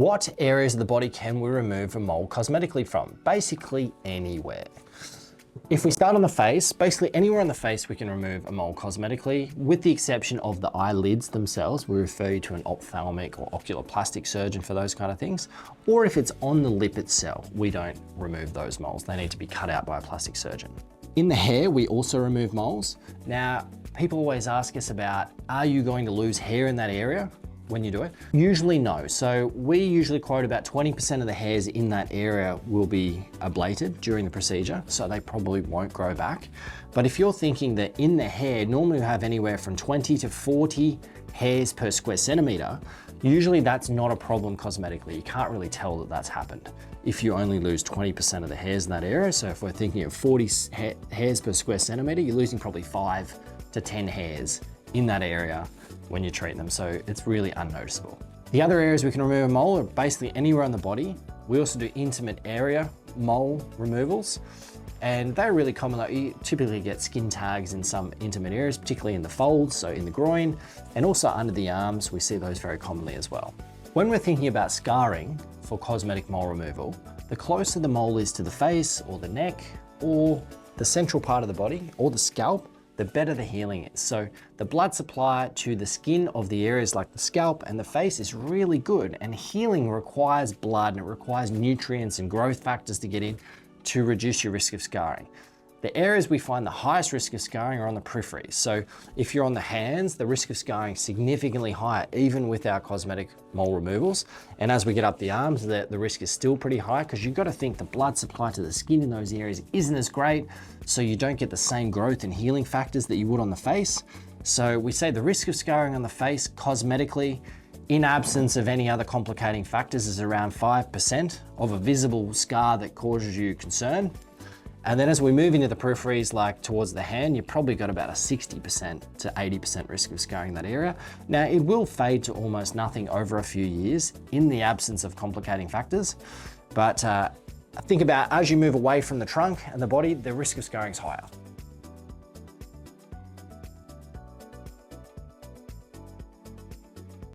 What areas of the body can we remove a mole cosmetically from? Basically anywhere. If we start on the face, basically anywhere on the face we can remove a mole cosmetically, with the exception of the eyelids themselves. We refer you to an ophthalmic or ocular plastic surgeon for those kind of things. Or if it's on the lip itself, we don't remove those moles. They need to be cut out by a plastic surgeon. In the hair, we also remove moles. Now, people always ask us about, are you going to lose hair in that area when you do it? Usually no. So we usually quote about 20% of the hairs in that area will be ablated during the procedure, so they probably won't grow back. But if you're thinking that in the hair, normally we have anywhere from 20 to 40 hairs per square centimeter, usually that's not a problem cosmetically. You can't really tell that that's happened if you only lose 20% of the hairs in that area. So if we're thinking of 40 hairs per square centimeter, you're losing probably 5 to 10 hairs in that area when you treat them. So it's really unnoticeable. The other areas we can remove a mole are basically anywhere on the body. We also do intimate area mole removals, and they're really common. Like, you typically get skin tags in some intimate areas, particularly in the folds, so in the groin, and also under the arms. We see those very commonly as well. When we're thinking about scarring for cosmetic mole removal, the closer the mole is to the face or the neck or the central part of the body or the scalp, the better the healing is. So the blood supply to the skin of the areas like the scalp and the face is really good, and healing requires blood and it requires nutrients and growth factors to get in to reduce your risk of scarring. The areas we find the highest risk of scarring are on the periphery. So if you're on the hands, the risk of scarring is significantly higher, even with our cosmetic mole removals. And as we get up the arms, the risk is still pretty high, because you've got to think the blood supply to the skin in those areas isn't as great, so you don't get the same growth and healing factors that you would on the face. So we say the risk of scarring on the face cosmetically, in absence of any other complicating factors, is around 5% of a visible scar that causes you concern. And then as we move into the peripheries, like towards the hand, you've probably got about a 60% to 80% risk of scarring that area. Now, it will fade to almost nothing over a few years in the absence of complicating factors. But think about, as you move away from the trunk and the body, the risk of scarring is higher.